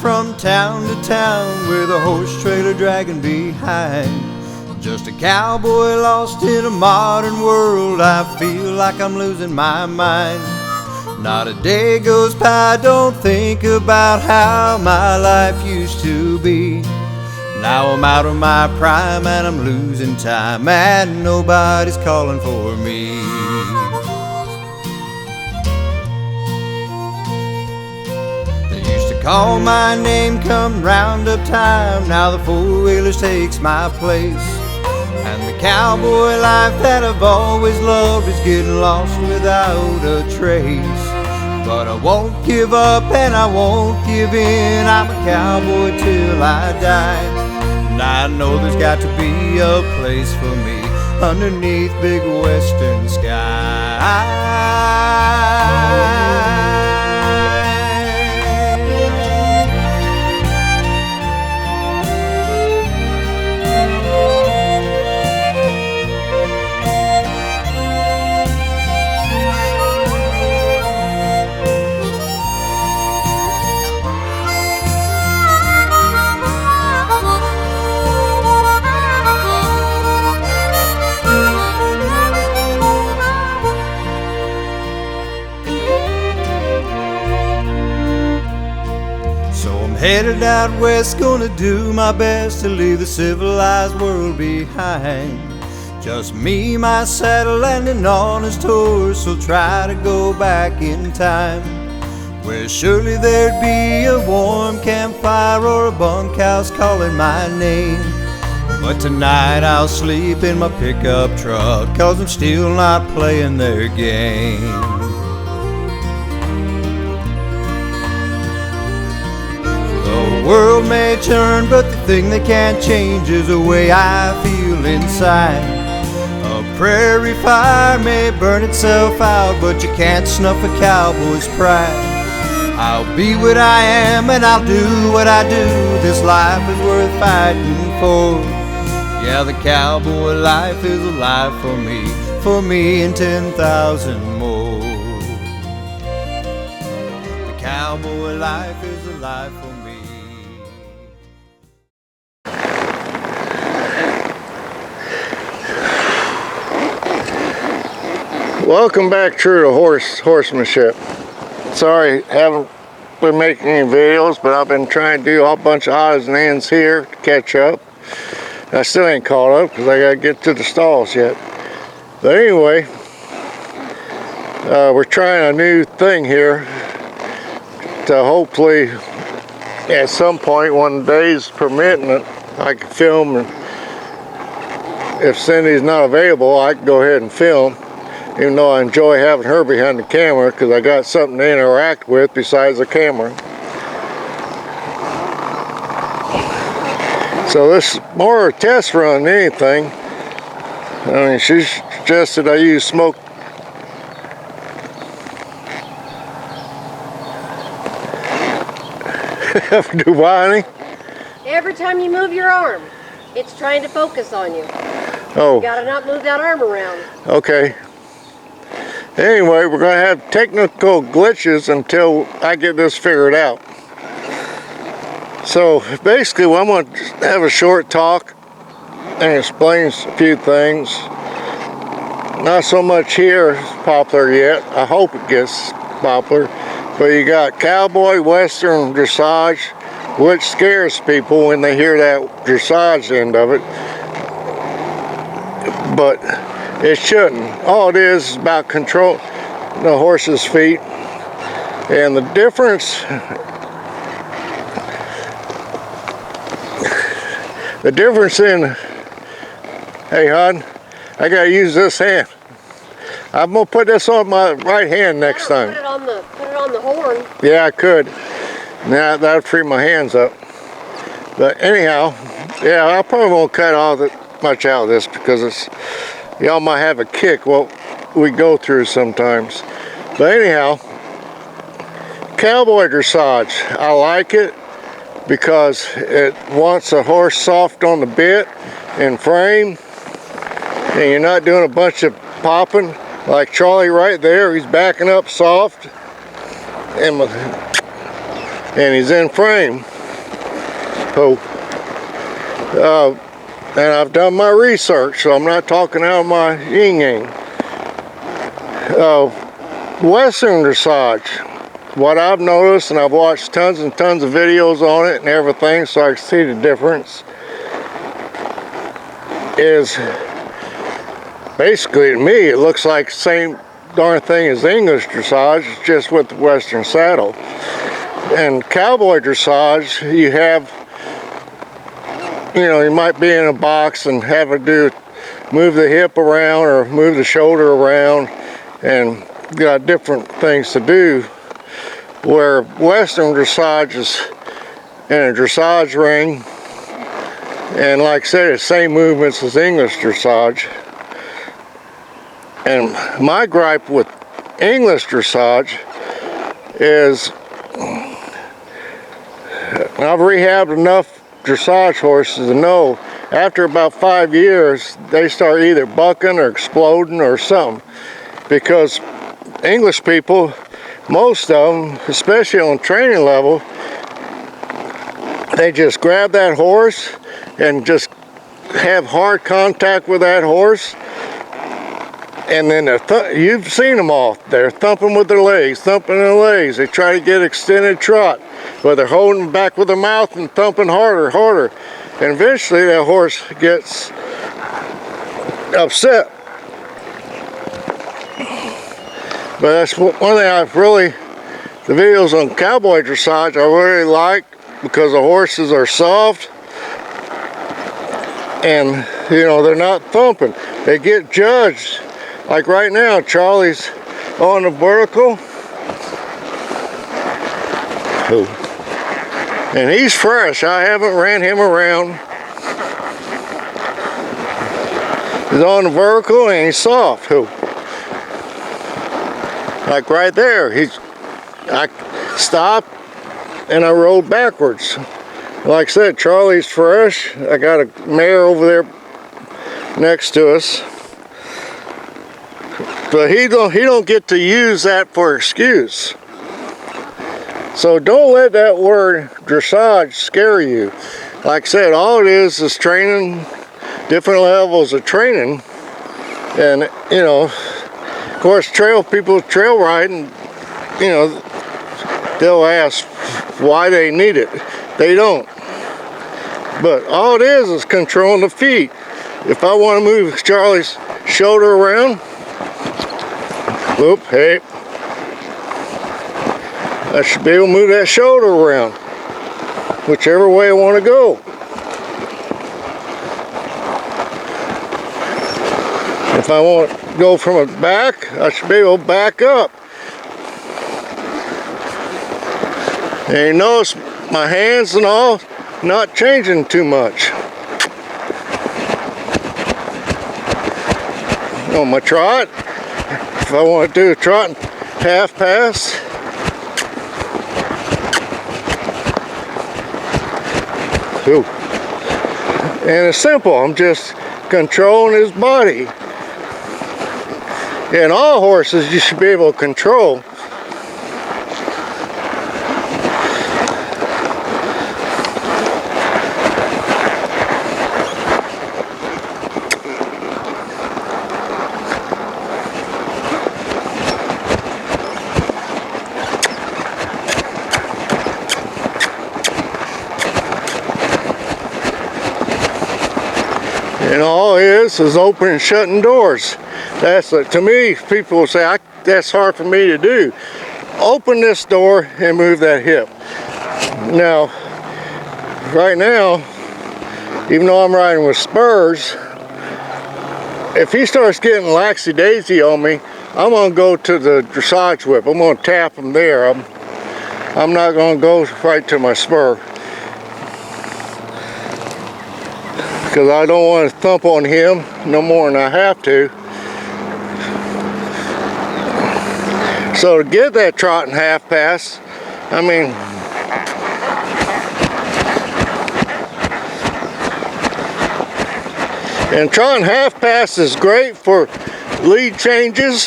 from town to town with a horse trailer dragging behind. Just a cowboy lost in a modern world. I feel like I'm losing my mind. Not a day goes by, don't think about how my life used to be. Now I'm out of my prime and I'm losing time, and nobody's calling for me. They used to call my name come roundup time. Now the four-wheelers takes my place, and the cowboy life that I've always loved is getting lost without a trace. But I won't give up and I won't give in. I'm a cowboy till I die. And I know there's got to be a place for me underneath big western sky. Headed out west, gonna do my best to leave the civilized world behind. Just me, my saddle, and an honest horse will try to go back in time, where surely there'd be a warm campfire or a bunkhouse calling my name. But tonight I'll sleep in my pickup truck, 'cause I'm still not playing their game. The world may turn, but the thing they can't change is the way I feel inside. A prairie fire may burn itself out, but you can't snuff a cowboy's pride. I'll be what I am and I'll do what I do. This life is worth fighting for. Yeah, the cowboy life is a life for me and 10,000 more. The cowboy life is a life for me. Welcome back, true to horsemanship. Sorry, haven't been making any videos, but I've been trying to do a whole bunch of odds and ends here to catch up. I still ain't caught up because I gotta get to the stalls yet. But anyway, we're trying a new thing here to hopefully at some point, one day's permitting it, I can film, and if Cindy's not available, I can go ahead and film. Even though I enjoy having her behind the camera, because I got something to interact with besides the camera. So this is more a test run than anything. I mean, she suggested I use smoke. Do what, honey? Every time you move your arm, it's trying to focus on you. Oh. You gotta not move that arm around. Okay. Anyway, we're going to have technical glitches until I get this figured out. So basically, I'm going to have a short talk and explain a few things. Not so much here is popular yet. I hope it gets popular. But you got cowboy, western, dressage, which scares people when they hear that dressage end of it. But it shouldn't. All it is about control the horse's feet. And the difference in, hey hon, I gotta use this hand. I'm gonna put this on my right hand next time. Put it on the horn. Yeah, I could. Now that'd free my hands up. But anyhow, yeah, I probably won't cut all that much out of this because it's, y'all might have a kick what we go through sometimes. But anyhow, cowboy dressage, I like it because it wants a horse soft on the bit and frame, and you're not doing a bunch of popping like Charlie right there. He's backing up soft and he's in frame. So, and I've done my research, so I'm not talking out of my yin-yang. Western dressage, what I've noticed, and I've watched tons and tons of videos on it and everything, so I can see the difference, is basically, to me, it looks like the same darn thing as English dressage, just with the Western saddle. And cowboy dressage, you have, you might be in a box and have to move the hip around or move the shoulder around, and got different things to do. Where Western dressage is in a dressage ring, and like I said, it's the same movements as English dressage. And my gripe with English dressage is, I've rehabbed enough dressage horses to know after about 5 years they start either bucking or exploding or something, because English people, most of them, especially on training level, they just grab that horse and just have hard contact with that horse, and then you've seen them all. They're thumping with their legs, thumping their legs. They try to get extended trot, but they're holding back with their mouth and thumping harder, harder. And eventually that horse gets upset. But that's one thing the videos on cowboy dressage I really like, because the horses are soft and they're not thumping. They get judged. Like right now, Charlie's on the vertical. And he's fresh. I haven't ran him around. He's on the vertical and he's soft. Like right there, I stopped and I rolled backwards. Like I said, Charlie's fresh. I got a mare over there next to us. But he don't get to use that for excuse. So don't let that word dressage scare you. Like I said, all it is training, different levels of training. And of course, people trail riding, they'll ask why they need it. They don't. But all it is controlling the feet. If I want to move Charlie's shoulder around, whoop, hey, I should be able to move that shoulder around, whichever way I want to go. If I want to go from a back, I should be able to back up. And you notice my hands and all not changing too much. On my trot, if I want to do a trot and half pass, and it's simple. I'm just controlling his body. And all horses you should be able to control. And all it is opening and shutting doors. That's to me, people will say, that's hard for me to do. Open this door and move that hip. Now, right now, even though I'm riding with spurs, if he starts getting laxy-daisy on me, I'm going to go to the dressage whip. I'm going to tap him there. I'm not going to go right to my spur, because I don't want to thump on him no more than I have to. So to get that trot and half pass, I mean, and trot and half pass is great for lead changes.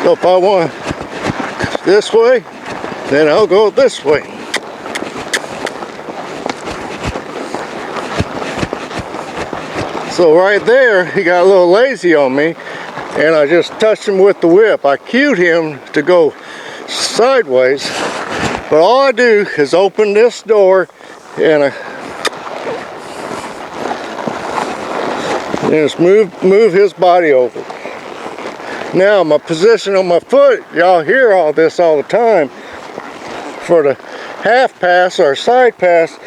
So if I want this way, Then I'll go this way. So right there, he got a little lazy on me, and I just touched him with the whip. I cued him to go sideways, but all I do is open this door and just move his body over. Now my position on my foot, y'all hear all this all the time. For the half pass or side pass,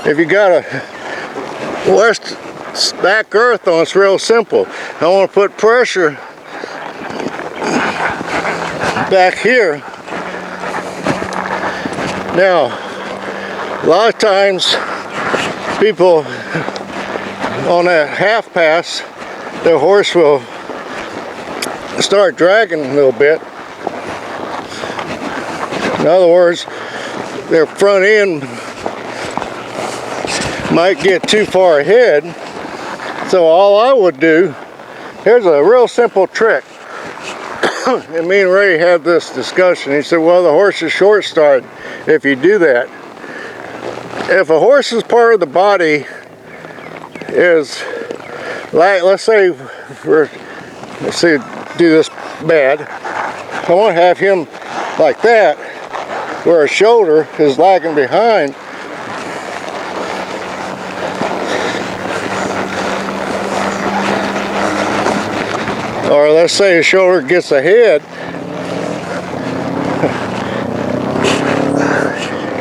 if you got a west back earth on, it's real simple. I want to put pressure back here. Now, a lot of times people on that half pass, the horse will start dragging a little bit. In other words, their front end might get too far ahead. So all I would do, here's a real simple trick. And me and Ray had this discussion. He said, well, the horse is short start if you do that. If a horse's part of the body is, like, let's say do this bad. I want to have him like that, where his shoulder is lagging behind. Or let's say his shoulder gets ahead.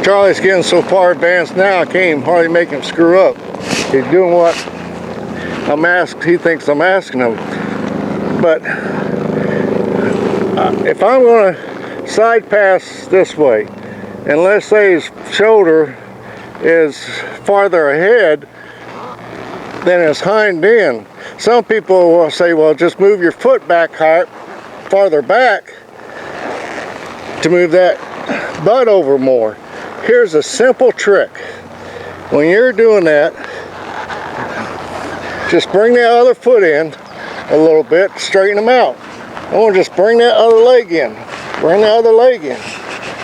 Charlie's getting so far advanced now, I can't even hardly make him screw up. He's doing what he thinks I'm asking him. But if I'm going to side pass this way, and let's say his shoulder is farther ahead than his hind end, some people will say, well, just move your foot back farther back to move that butt over more. Here's a simple trick. When you're doing that, just bring that other foot in a little bit, straighten them out. I want to just bring that other leg in. Bring the other leg in.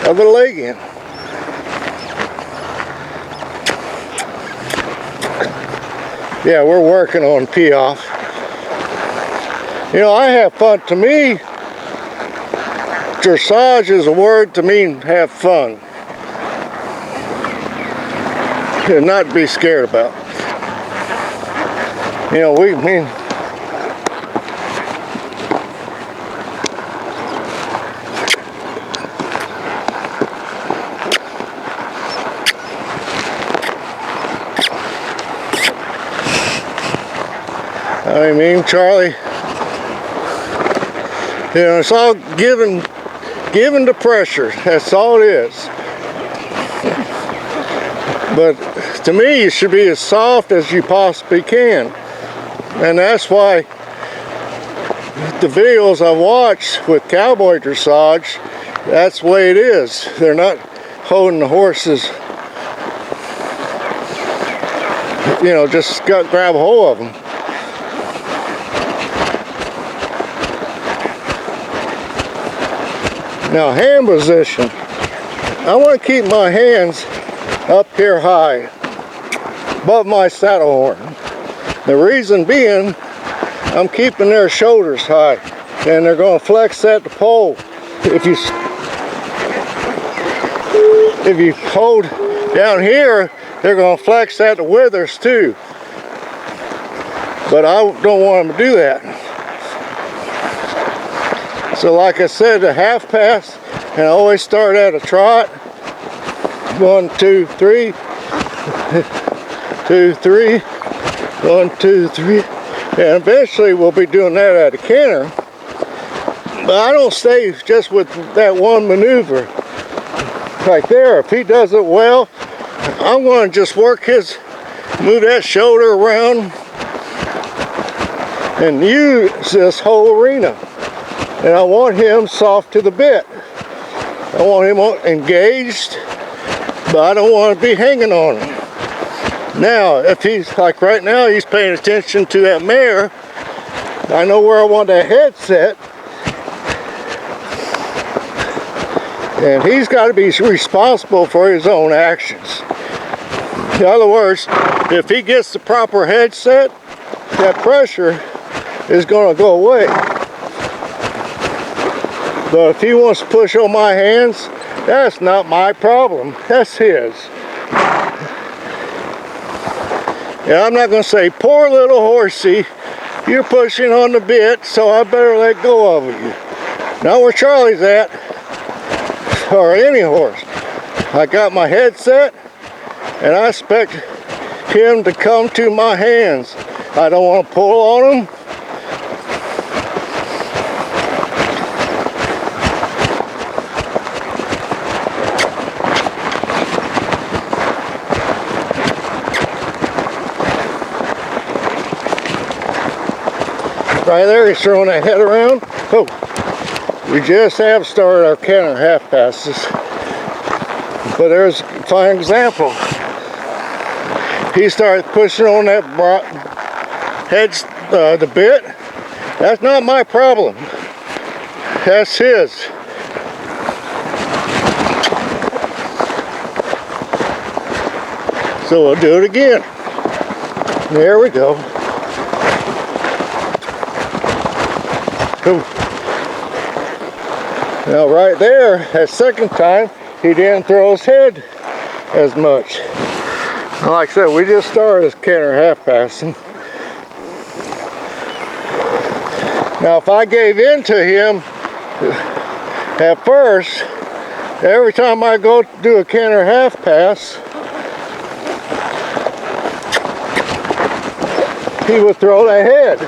Other leg in. Yeah, we're working on pee-off. You know, I have fun. To me, dressage is a word to mean have fun. And not be scared about. You know, Charlie, you know, it's all given the pressure. That's all it is. But to me, you should be as soft as you possibly can. And that's why the videos I watch with Cowboy dressage, that's the way it is. They're not holding the horses, you know, just grab a hold of them. Now, hand position. I want to keep my hands up here high, above my saddle horn. The reason being, I'm keeping their shoulders high, and they're going to flex at the pole. If you hold down here, they're going to flex at the withers too. But I don't want them to do that. So like I said, a half pass, and I always start at a trot. 1, 2, 3, 2, 3, 1, 2, 3, and eventually we'll be doing that at a canter. But I don't stay just with that one maneuver right there. If he does it well, I'm going to just move that shoulder around and use this whole arena. And I want him soft to the bit. I want him engaged, but I don't want to be hanging on him. Now, if he's like right now, he's paying attention to that mare. I know where I want that head set. And he's got to be responsible for his own actions. In other words, if he gets the proper headset, that pressure is going to go away. But if he wants to push on my hands, that's not my problem. That's his. And I'm not going to say, poor little horsey, you're pushing on the bit, so I better let go of you. Now where Charlie's at, or any horse, I got my headset, and I expect him to come to my hands. I don't want to pull on him. Right there, he's throwing that head around. Oh, we just have started our canter half passes. But there's a fine example. He started pushing on that the bit. That's not my problem. That's his. So we'll do it again. There we go. Now right there, that second time, he didn't throw his head as much. Like I said, we just started this canter half passing. Now if I gave in to him at first, every time I go to do a canter half pass, he would throw the head.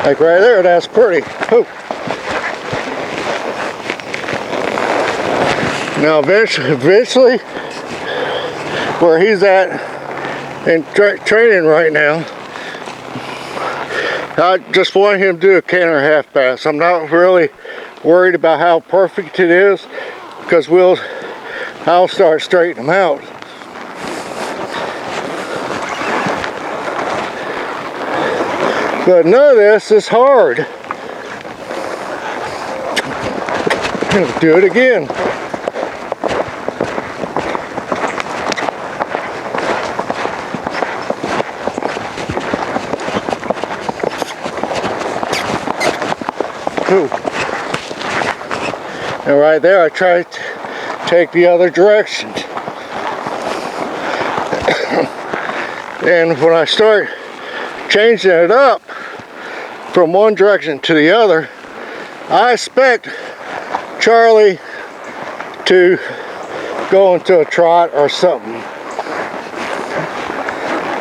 Like right there, that's pretty. Ooh. Now eventually, where he's at in training right now, I just want him to do a canter half pass. I'm not really worried about how perfect it is, because I'll start straightening him out. But none of this is hard. Do it again. Ooh. And right there, I try to take the other direction. And when I start changing it up from one direction to the other, I expect Charlie to go into a trot or something,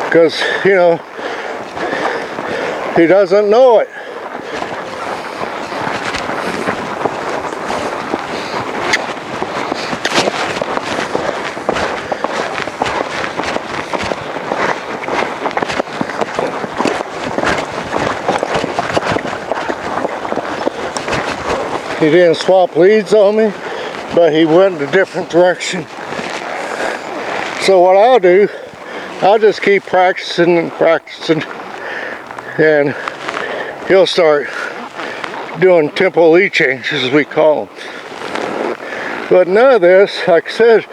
because you know he doesn't know it. He didn't swap leads on me, but he went in a different direction. So what I'll do, I'll just keep practicing and practicing, and he'll start doing tempo lead changes, as we call them. But none of this, like I said,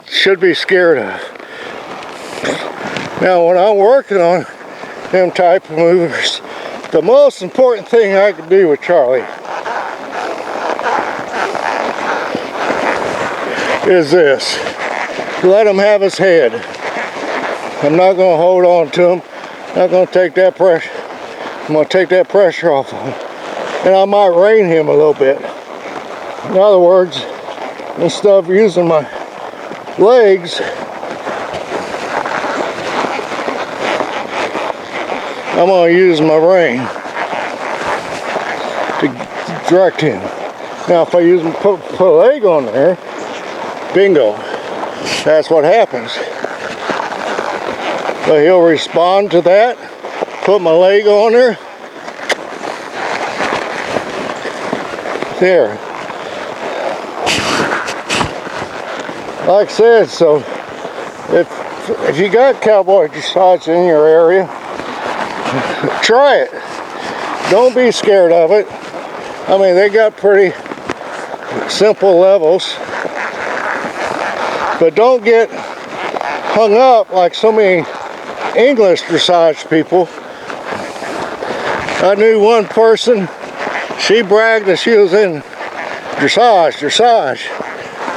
should be scared of. Now when I'm working on them type of movers, the most important thing I can do with Charlie is this: let him have his head. I'm not going to hold on to him. I'm not going to take that pressure. I'm going to take that pressure off of him, and I might rein him a little bit. In other words, instead of using my legs, I'm going to use my rein to direct him. Now if I put a leg on there, bingo, that's what happens. But he'll respond to that. Put my leg on there. There. Like I said, so if you got cowboy dressage in your area, Try it. Don't be scared of it. I mean, they got pretty simple levels. But don't get hung up like so many English dressage people. I knew one person, she bragged that she was in dressage,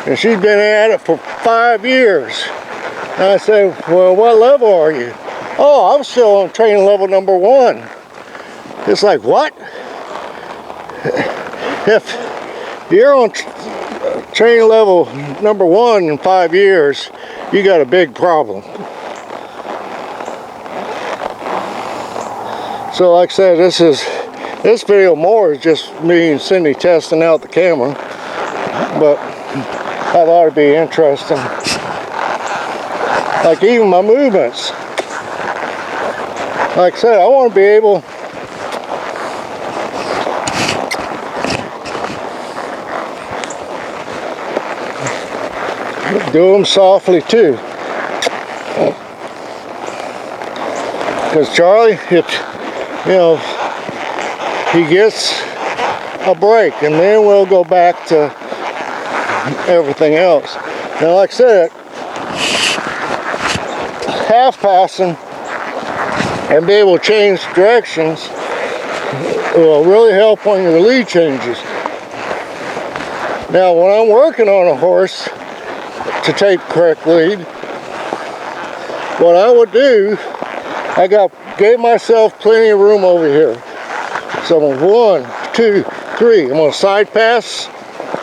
and she'd been at it for 5 years. And I said, well, what level are you? Oh, I'm still on training level number 1. It's like, what? If you're on training level number 1 in 5 years, you got a big problem. So like I said, this video more is just me and Cindy testing out the camera, but I thought it'd be interesting. Like even my movements. Like I said, I want to be able to do them softly too. Because Charlie, he gets a break, and then we'll go back to everything else. Now, like I said, half passing and be able to change directions will really help on your lead changes. Now, when I'm working on a horse to take correct lead, what I would do, gave myself plenty of room over here. So I'm going 1, 2, 3. I'm going to side pass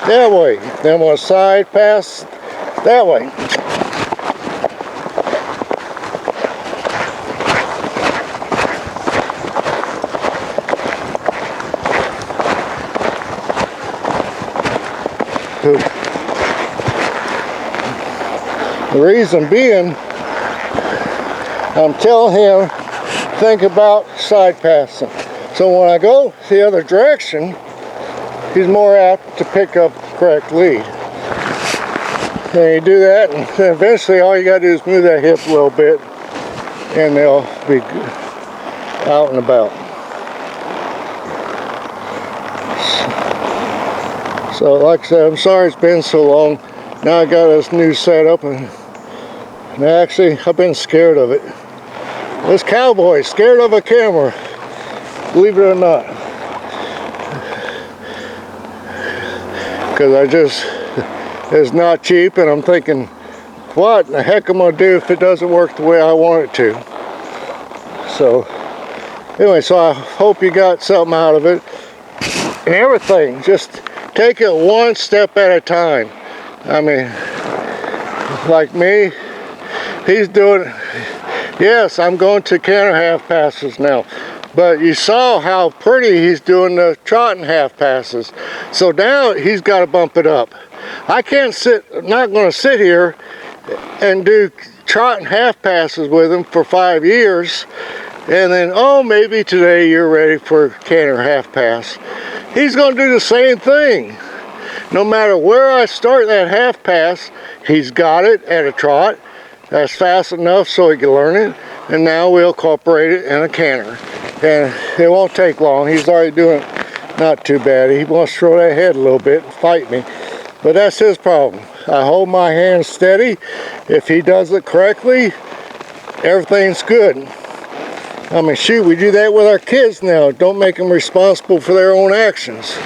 that way. Then I'm going to side pass that way. The reason being, I'm telling him, think about side passing. So when I go the other direction, he's more apt to pick up the correct lead. And you do that, and then eventually all you got to do is move that hip a little bit, and they'll be out and about. So like I said, I'm sorry it's been so long. Now I got this new setup, and actually I've been scared of it. This Cowboy, scared of a camera, believe it or not. Because it's not cheap, and I'm thinking, what in the heck am I gonna do if it doesn't work the way I want it to? So anyway, so I hope you got something out of it. And everything, just take it one step at a time. I mean, like me, he's doing, yes, I'm going to canter half passes now. But you saw how pretty he's doing the trotting half passes. So now he's got to bump it up. I can't not going to sit here and do trotting half passes with him for 5 years. And then, oh, maybe today you're ready for canter half pass. He's going to do the same thing. No matter where I start that half pass, he's got it at a trot. That's fast enough so he can learn it. And now we'll incorporate it in a canter. And it won't take long. He's already doing it not too bad. He wants to throw that head a little bit and fight me. But that's his problem. I hold my hand steady. If he does it correctly, everything's good. I mean, shoot, we do that with our kids now. Don't make them responsible for their own actions.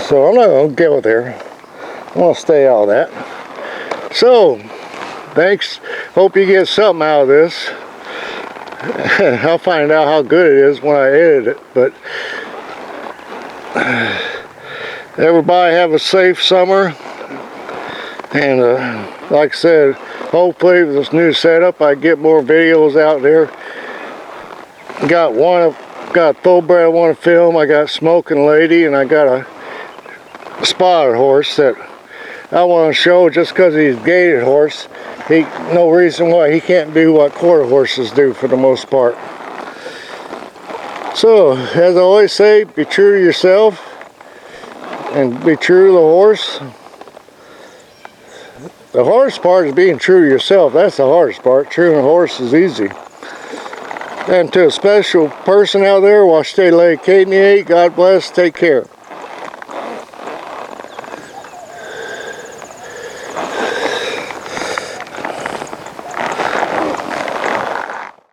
So I'm not going to go there. I'm going to stay out of that. So, thanks. Hope you get something out of this. I'll find out how good it is when I edit it. But everybody have a safe summer. And like I said, hopefully with this new setup I get more videos out there. Got a thoroughbred I want to film. I got Smoking Lady, and I got a spotted horse that I want to show just because he's a gaited horse. No reason why he can't do what quarter horses do for the most part. So, as I always say, be true to yourself and be true to the horse. The hardest part is being true to yourself. That's the hardest part. True to the horse is easy. And to a special person out there, watch Stay Late Kate in the 8. God bless. Take care.